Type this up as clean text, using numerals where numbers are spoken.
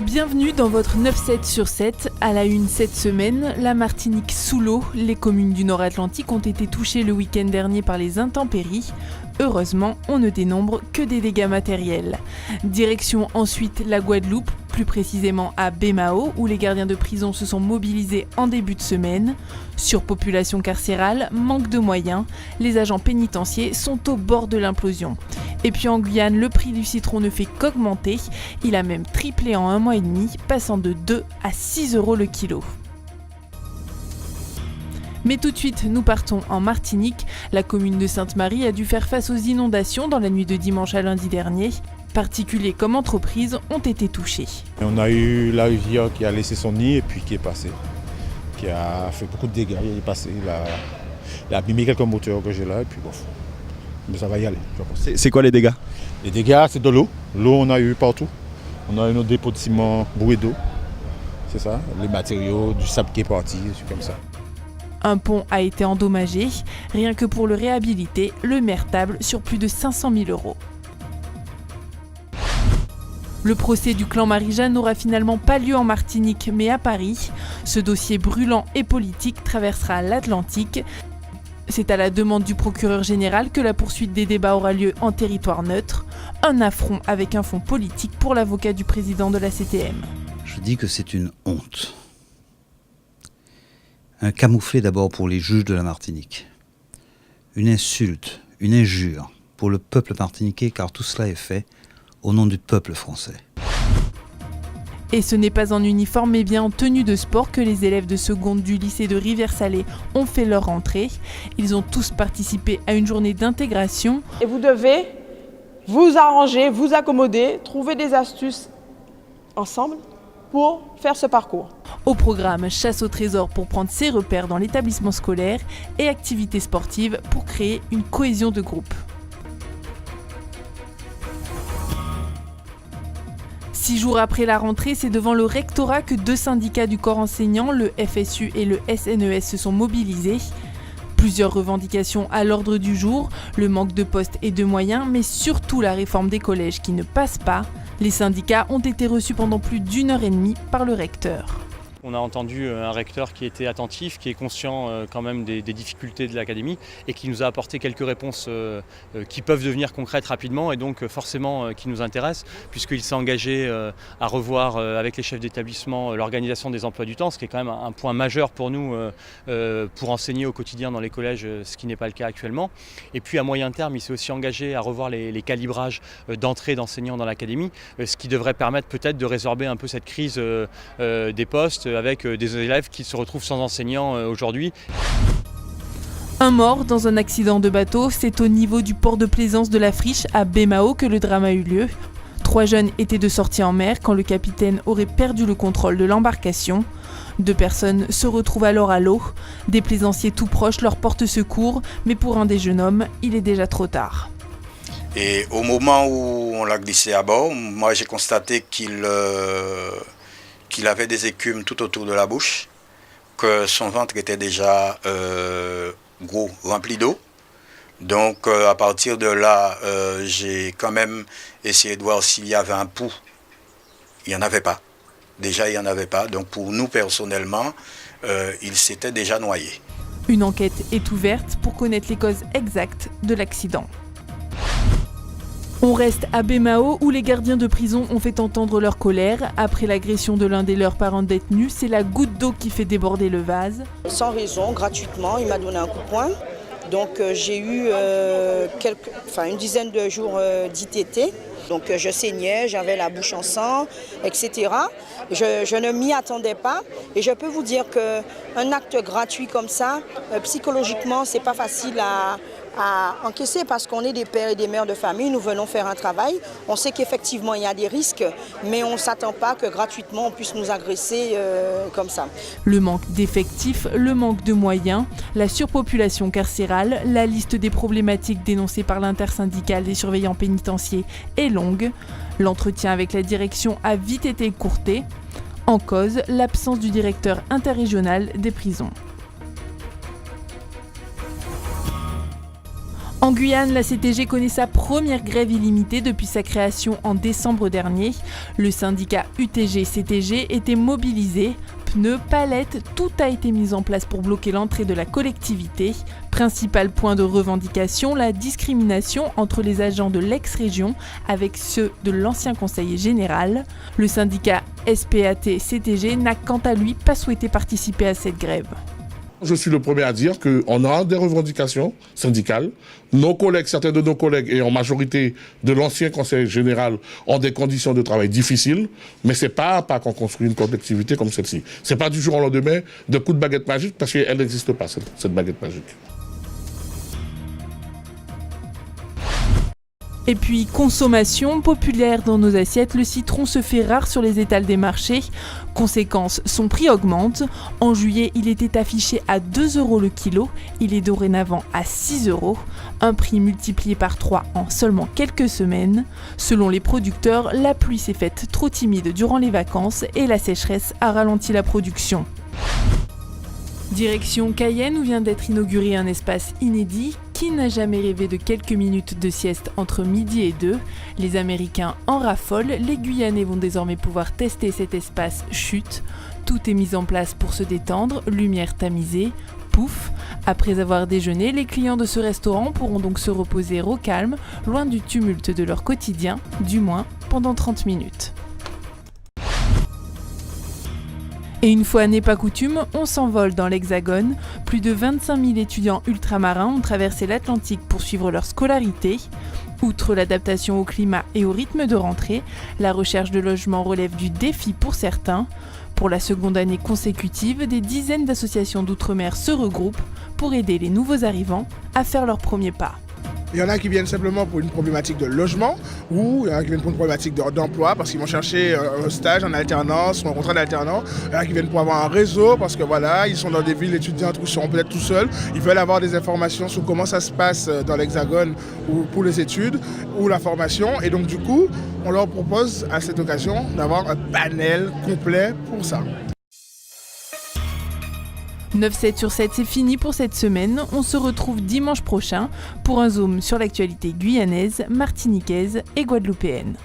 Bienvenue dans votre 9-7 sur 7. À la une cette semaine, la Martinique sous l'eau. Les communes du Nord-Atlantique ont été touchées le week-end dernier par les intempéries. Heureusement, on ne dénombre que des dégâts matériels. Direction ensuite la Guadeloupe, plus précisément à Baie-Mahault, où les gardiens de prison se sont mobilisés en début de semaine. Surpopulation carcérale, manque de moyens, les agents pénitentiaires sont au bord de l'implosion. Et puis en Guyane, le prix du citron ne fait qu'augmenter. Il a même triplé en un mois et demi, passant de 2 à 6 € le kilo. Mais tout de suite, nous partons en Martinique. La commune de Sainte-Marie a dû faire face aux inondations dans la nuit de dimanche à lundi dernier. Particuliers comme entreprises ont été touchés. On a eu la rivière qui a laissé son nid et puis qui est passée, qui a fait beaucoup de dégâts. Il est passé, il a abîmé quelques moteurs que j'ai là et puis bon, mais ça va y aller. C'est quoi les dégâts? Les dégâts, c'est de l'eau. L'eau, on a eu partout. On a eu nos dépôts de ciment bourrés d'eau. C'est ça, les matériaux, du sable qui est parti, c'est comme ça. Un pont a été endommagé. Rien que pour le réhabiliter, le maire table sur plus de 500 000 €. Le procès du clan Marie-Jeanne n'aura finalement pas lieu en Martinique, mais à Paris. Ce dossier brûlant et politique traversera l'Atlantique. C'est à la demande du procureur général que la poursuite des débats aura lieu en territoire neutre. Un affront avec un fond politique pour l'avocat du président de la CTM. Je dis que c'est une honte. Un camouflet d'abord pour les juges de la Martinique. Une insulte, une injure pour le peuple martiniquais, car tout cela est fait au nom du peuple français. Et ce n'est pas en uniforme mais bien en tenue de sport que les élèves de seconde du lycée de Rivière-Salée ont fait leur rentrée. Ils ont tous participé à une journée d'intégration. Et vous devez vous arranger, vous accommoder, trouver des astuces ensemble pour faire ce parcours. Au programme, chasse au trésor pour prendre ses repères dans l'établissement scolaire et activités sportives pour créer une cohésion de groupe. 6 jours après la rentrée, c'est devant le rectorat que 2 syndicats du corps enseignant, le FSU et le SNES, se sont mobilisés. Plusieurs revendications à l'ordre du jour, le manque de postes et de moyens, mais surtout la réforme des collèges qui ne passe pas. Les syndicats ont été reçus pendant plus d'1 heure et demie par le recteur. On a entendu un recteur qui était attentif, qui est conscient quand même des difficultés de l'académie et qui nous a apporté quelques réponses qui peuvent devenir concrètes rapidement et donc forcément qui nous intéressent puisqu'il s'est engagé à revoir avec les chefs d'établissement l'organisation des emplois du temps, ce qui est quand même un point majeur pour nous pour enseigner au quotidien dans les collèges, ce qui n'est pas le cas actuellement. Et puis à moyen terme, il s'est aussi engagé à revoir les calibrages d'entrée d'enseignants dans l'académie, ce qui devrait permettre peut-être de résorber un peu cette crise des postes avec des élèves qui se retrouvent sans enseignants aujourd'hui. Un mort dans un accident de bateau, c'est au niveau du port de plaisance de la Friche à Baie-Mahault que le drame a eu lieu. 3 jeunes étaient de sortie en mer quand le capitaine aurait perdu le contrôle de l'embarcation. 2 personnes se retrouvent alors à l'eau. Des plaisanciers tout proches leur portent secours, mais pour un des jeunes hommes, il est déjà trop tard. Et au moment où on l'a glissé à bord, moi j'ai constaté qu'il avait des écumes tout autour de la bouche, que son ventre était déjà gros, rempli d'eau. Donc à partir de là, j'ai quand même essayé de voir s'il y avait un pouls. Il n'y en avait pas. Déjà, il n'y en avait pas. Donc pour nous personnellement, il s'était déjà noyé. Une enquête est ouverte pour connaître les causes exactes de l'accident. On reste à Baie-Mahault où les gardiens de prison ont fait entendre leur colère. Après l'agression de l'un des leurs parents détenus, c'est la goutte d'eau qui fait déborder le vase. Sans raison, gratuitement, il m'a donné un coup de poing. Donc j'ai eu une dizaine de jours d'ITT. Donc je saignais, j'avais la bouche en sang, etc. Je ne m'y attendais pas. Et je peux vous dire qu'un acte gratuit comme ça, psychologiquement, c'est pas facile à encaisser parce qu'on est des pères et des mères de famille, nous venons faire un travail. On sait qu'effectivement il y a des risques, mais on ne s'attend pas que gratuitement on puisse nous agresser comme ça. Le manque d'effectifs, le manque de moyens, la surpopulation carcérale, la liste des problématiques dénoncées par l'intersyndicale des surveillants pénitentiaires est longue. L'entretien avec la direction a vite été écourté. En cause, l'absence du directeur interrégional des prisons. En Guyane, la CTG connaît sa première grève illimitée depuis sa création en décembre dernier. Le syndicat UTG-CTG était mobilisé. Pneus, palettes, tout a été mis en place pour bloquer l'entrée de la collectivité. Principal point de revendication, la discrimination entre les agents de l'ex-région avec ceux de l'ancien conseiller général. Le syndicat SPAT-CTG n'a quant à lui pas souhaité participer à cette grève. Je suis le premier à dire qu'on a des revendications syndicales. Certains de nos collègues, et en majorité de l'ancien conseil général, ont des conditions de travail difficiles, mais ce n'est pas qu'on construit une collectivité comme celle-ci. Ce n'est pas du jour au lendemain de coup de baguette magique, parce qu'elle n'existe pas, cette baguette magique. Et puis, consommation populaire dans nos assiettes, le citron se fait rare sur les étals des marchés. Conséquence, son prix augmente. En juillet, il était affiché à 2 € le kilo. Il est dorénavant à 6 €. Un prix multiplié par 3 en seulement quelques semaines. Selon les producteurs, la pluie s'est faite trop timide durant les vacances et la sécheresse a ralenti la production. Direction Cayenne où vient d'être inauguré un espace inédit. Qui n'a jamais rêvé de quelques minutes de sieste entre midi et 2 ? Les Américains en raffolent, les Guyanais vont désormais pouvoir tester cet espace chute. Tout est mis en place pour se détendre, lumière tamisée, pouf. Après avoir déjeuné, les clients de ce restaurant pourront donc se reposer au calme, loin du tumulte de leur quotidien, du moins pendant 30 minutes. Et une fois n'est pas coutume, on s'envole dans l'Hexagone. Plus de 25 000 étudiants ultramarins ont traversé l'Atlantique pour suivre leur scolarité. Outre l'adaptation au climat et au rythme de rentrée, la recherche de logement relève du défi pour certains. Pour la seconde année consécutive, des dizaines d'associations d'outre-mer se regroupent pour aider les nouveaux arrivants à faire leur premier pas. Il y en a qui viennent simplement pour une problématique de logement ou il y en a qui viennent pour une problématique d'emploi parce qu'ils vont chercher un stage en alternance ou un contrat d'alternant. Il y en a qui viennent pour avoir un réseau parce que voilà, ils sont dans des villes étudiantes où ils sont peut-être tout seuls. Ils veulent avoir des informations sur comment ça se passe dans l'Hexagone ou pour les études ou la formation. Et donc du coup, on leur propose à cette occasion d'avoir un panel complet pour ça. 9-7 sur 7, c'est fini pour cette semaine. On se retrouve dimanche prochain pour un zoom sur l'actualité guyanaise, martiniquaise et guadeloupéenne.